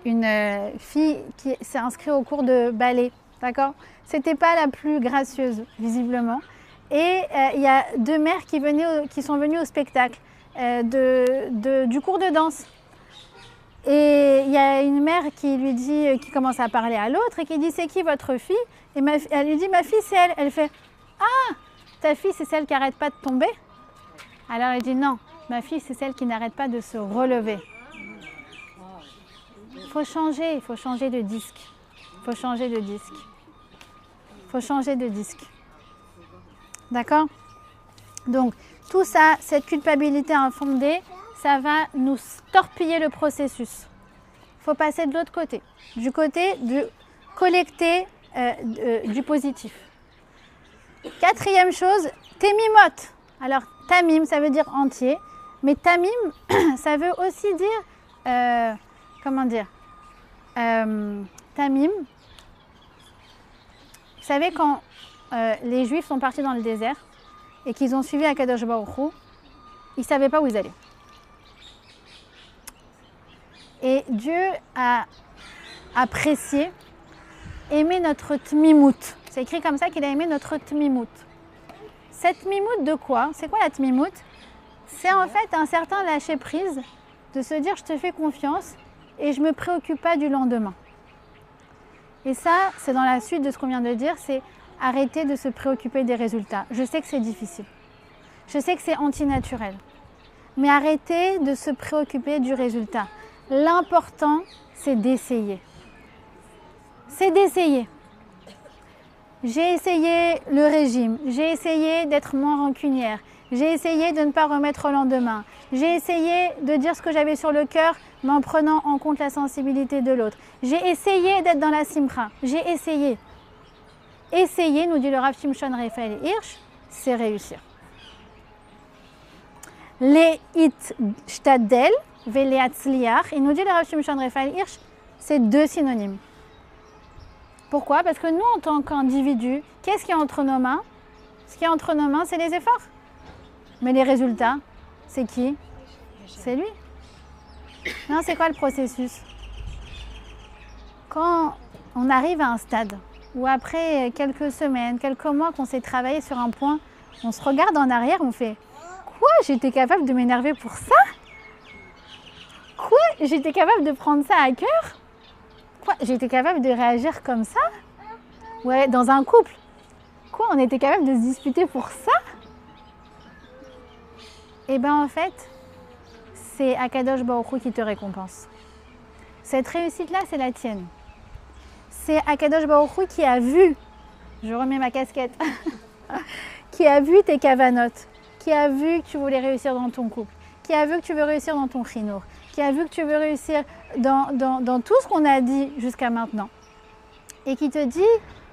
une fille qui s'est inscrite au cours de ballet. D'accord? C'était pas la plus gracieuse, visiblement. Et il y a 2 mères qui sont venues au spectacle du cours de danse. Et il y a une mère qui lui dit, qui commence à parler à l'autre et qui dit, c'est qui votre fille? Et elle lui dit, ma fille c'est elle. Elle fait, ah, ta fille c'est celle qui n'arrête pas de tomber? Alors elle dit, non, ma fille c'est celle qui n'arrête pas de se relever. faut changer de disque. Faut changer de disque. Faut changer de disque. D'accord? Donc, tout ça, cette culpabilité infondée, ça va nous torpiller le processus. Il faut passer de l'autre côté, du côté du collecter du positif. Quatrième chose, Temimot. Alors, Tamim, ça veut dire entier, mais Tamim, ça veut aussi dire, comment dire, Tamim. Vous savez, quand les Juifs sont partis dans le désert et qu'ils ont suivi Akadosh Baruch Hu, ils ne savaient pas où ils allaient. Et Dieu a apprécié, aimé notre tmimout. C'est écrit comme ça qu'il a aimé notre tmimout. Cette tmimout de quoi? C'est quoi la tmimout? C'est en fait un certain lâcher-prise de se dire je te fais confiance et je ne me préoccupe pas du lendemain. Et ça, c'est dans la suite de ce qu'on vient de dire, c'est arrêter de se préoccuper des résultats. Je sais que c'est difficile. Je sais que c'est antinaturel. Mais arrêtez de se préoccuper du résultat. L'important, c'est d'essayer. C'est d'essayer. J'ai essayé le régime, j'ai essayé d'être moins rancunière, j'ai essayé de ne pas remettre au lendemain, j'ai essayé de dire ce que j'avais sur le cœur, mais en prenant en compte la sensibilité de l'autre. J'ai essayé d'être dans la simcha, j'ai essayé. Essayer, nous dit le Rav Shimshon Raphaël Hirsch, c'est réussir. Les it shtadel, veleatzliach, il nous dit le Rav Shimshon Raphaël Hirsch, c'est deux synonymes. Pourquoi? Parce que nous, en tant qu'individus, qu'est-ce qui est entre nos mains? Ce qui est entre nos mains, c'est les efforts. Mais les résultats, c'est qui? C'est lui. Non, c'est quoi le processus? Quand on arrive à un stade où après quelques semaines, quelques mois qu'on s'est travaillé sur un point, on se regarde en arrière, on fait « Quoi? J'étais capable de m'énerver pour ça? Quoi? J'étais capable de prendre ça à cœur? Quoi? J'étais capable de réagir comme ça? Ouais, dans un couple. Quoi? On était capable de se disputer pour ça? » Eh bien en fait, c'est Akadosh Baruch Hu qui te récompense. Cette réussite-là, c'est la tienne. C'est Akadosh Baruch Hu qui a vu, je remets ma casquette, qui a vu tes kavanotes, qui a vu que tu voulais réussir dans ton couple, qui a vu que tu veux réussir dans ton chinour, qui a vu que tu veux réussir dans tout ce qu'on a dit jusqu'à maintenant. Et qui te dit,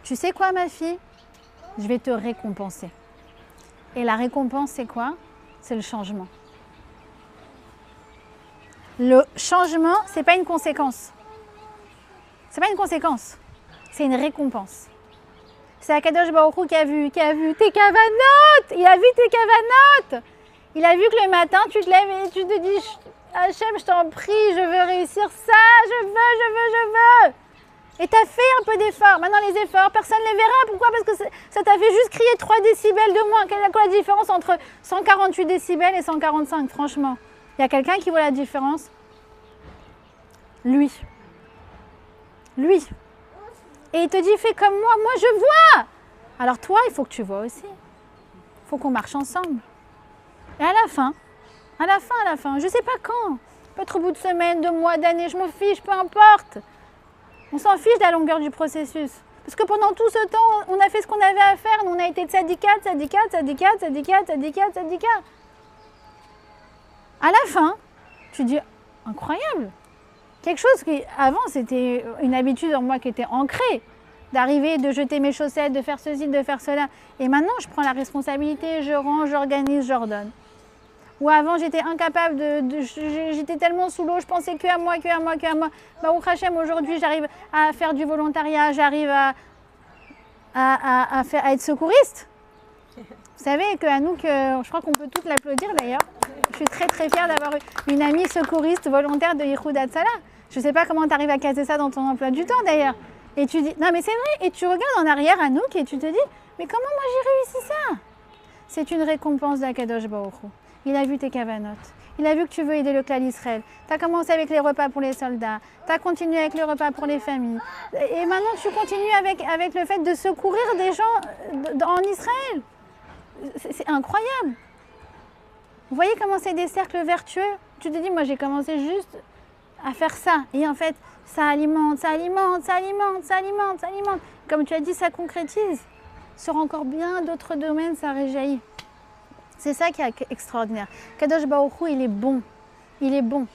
tu sais quoi ma fille? Je vais te récompenser. Et la récompense, c'est quoi? C'est le changement. Le changement, ce n'est pas une conséquence. Ce n'est pas une conséquence, c'est une récompense. C'est Akadosh Baruch Hu qui a vu tes kavanotes. Il a vu tes kavanotes. Il a vu que le matin, tu te lèves et tu te dis Hachem, je t'en prie, je veux réussir ça, je veux. Et tu as fait un peu d'efforts. Maintenant, les efforts, personne ne les verra. Pourquoi? Parce que ça t'a fait juste crier 3 décibels de moins. Quelle est la différence entre 148 décibels et 145, franchement? Il y a quelqu'un qui voit la différence? Lui. Et il te dit, fais comme moi je vois. Alors toi, il faut que tu vois aussi. Il faut qu'on marche ensemble. Et à la fin, je ne sais pas quand, peut-être au bout de semaines, de mois, d'années, je m'en fiche, peu importe. On s'en fiche de la longueur du processus. Parce que pendant tout ce temps, on a fait ce qu'on avait à faire. Nous, on a été tzadikat. À la fin, tu dis, incroyable. Quelque chose qui, avant, c'était une habitude en moi qui était ancrée. D'arriver, de jeter mes chaussettes, de faire ceci, de faire cela. Et maintenant, je prends la responsabilité, je range, j'organise, j'ordonne. Ou avant, j'étais incapable j'étais tellement sous l'eau, je pensais que à moi. Baruch Hashem, aujourd'hui, j'arrive à faire du volontariat, j'arrive à être secouriste. Vous savez que Anouk, je crois qu'on peut toutes l'applaudir d'ailleurs. Je suis très très fière d'avoir une amie secouriste volontaire de Yichud Hatzalah. Je ne sais pas comment tu arrives à caser ça dans ton emploi du temps d'ailleurs. Et tu dis, non mais c'est vrai, et tu regardes en arrière Anouk et tu te dis, mais comment moi j'ai réussi ça? C'est une récompense d'Akadosh Baruch Hu. Il a vu tes kavanotes. Il a vu que tu veux aider le clan Israël. Tu as commencé avec les repas pour les soldats. Tu as continué avec les repas pour les familles. Et maintenant, tu continues avec le fait de secourir des gens en Israël. C'est incroyable. Vous voyez comment c'est des cercles vertueux? Tu te dis, moi j'ai commencé juste à faire ça. Et en fait, ça alimente, ça alimente, ça alimente, ça alimente, ça alimente. Comme tu as dit, ça concrétise. Sur encore bien d'autres domaines, ça réjaillit. C'est ça qui est extraordinaire. Kadosh Baruch Hu, il est bon. Il est bon.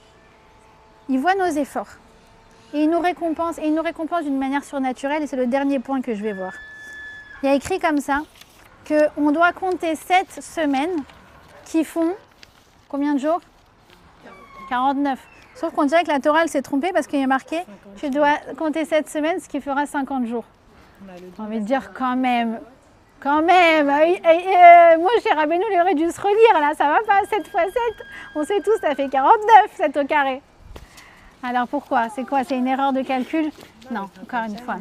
Il voit nos efforts. Et il nous récompense d'une manière surnaturelle. Et c'est le dernier point que je vais voir. Il y a écrit comme ça qu'on doit compter 7 semaines qui font combien de jours? 49. Sauf qu'on dirait que la Torah s'est trompée parce qu'il y a marqué tu dois compter 7 semaines, ce qui fera 50 jours. J'ai envie de dire quand même. Quand même. Moi, chez Rabbeinu, il aurait dû se relire. Là, ça va pas. 7 fois 7. On sait tous, ça fait 49, 7 au carré. Alors pourquoi? C'est quoi? C'est une erreur de calcul? Non, encore une fois.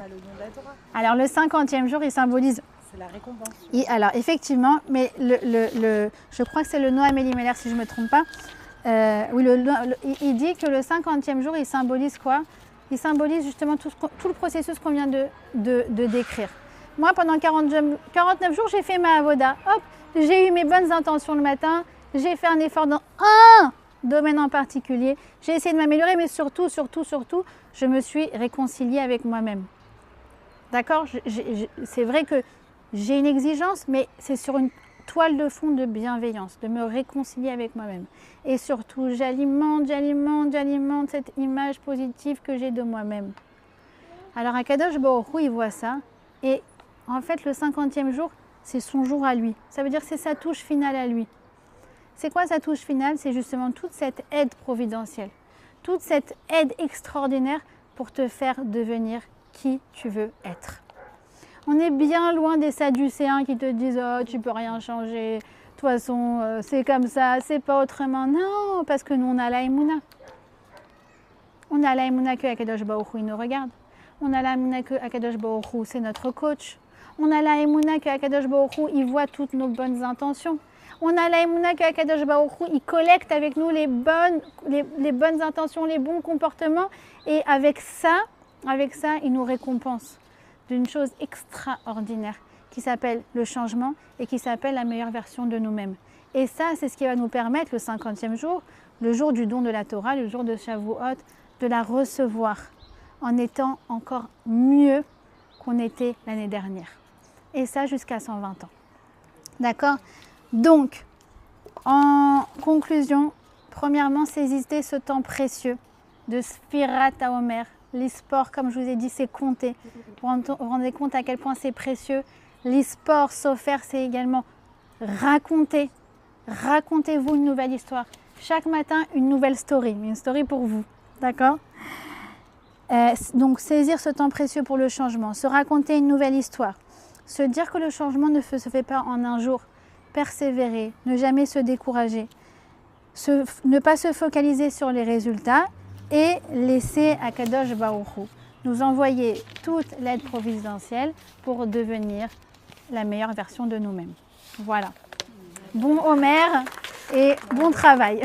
Alors le 50e jour, il symbolise... C'est la récompense. Alors effectivement, mais je crois que c'est le Noam Elimelech, si je ne me trompe pas. Oui, il dit que le 50e jour, il symbolise quoi? Il symbolise justement tout le processus qu'on vient de décrire. Moi, pendant 49 jours, j'ai fait ma avoda. Hop, j'ai eu mes bonnes intentions le matin. J'ai fait un effort dans un domaine en particulier. J'ai essayé de m'améliorer, mais surtout, je me suis réconciliée avec moi-même. D'accord? C'est vrai que j'ai une exigence, mais c'est sur une toile de fond de bienveillance, de me réconcilier avec moi-même. Et surtout, j'alimente cette image positive que j'ai de moi-même. Alors, Akadosh Baruch Hu, il voit ça. Et en fait, le 50e jour, c'est son jour à lui. Ça veut dire que c'est sa touche finale à lui. C'est quoi sa touche finale? C'est justement toute cette aide providentielle, toute cette aide extraordinaire pour te faire devenir qui tu veux être. On est bien loin des sadducéens qui te disent « Oh, tu peux rien changer, de toute façon, c'est comme ça, c'est pas autrement. » Non, parce que nous, on a la Emouna. On a la Emouna que Akadosh Baruch Hu, il nous regarde. On a la Emouna que Akadosh Baruch Hu, c'est notre coach. On a la Emouna que Akadosh Baruch Hu, il voit toutes nos bonnes intentions. On a la Emouna que Akadosh Baruch Hu, il collecte avec nous les bonnes intentions, les bons comportements. Et avec ça, il nous récompense d'une chose extraordinaire qui s'appelle le changement et qui s'appelle la meilleure version de nous-mêmes. Et ça, c'est ce qui va nous permettre le 50e jour, le jour du don de la Torah, le jour de Shavuot, de la recevoir en étant encore mieux qu'on était l'année dernière. Et ça jusqu'à 120 ans. D'accord? Donc, en conclusion, premièrement, saisissez ce temps précieux de Sfirat HaOmer. L'e-sport, comme je vous ai dit, c'est compter. Vous vous rendez compte à quel point c'est précieux. L'e-sport, Sofer, c'est également raconter. Racontez-vous une nouvelle histoire. Chaque matin, une nouvelle story. Une story pour vous. D'accord? Donc, saisir ce temps précieux pour le changement. Se raconter une nouvelle histoire. Se dire que le changement ne se fait pas en un jour. Persévérer. Ne jamais se décourager. Ne pas se focaliser sur les résultats. Et laisser Akadosh Baruch Hu nous envoyer toute l'aide providentielle pour devenir la meilleure version de nous-mêmes. Voilà. Bon Omer et bon travail.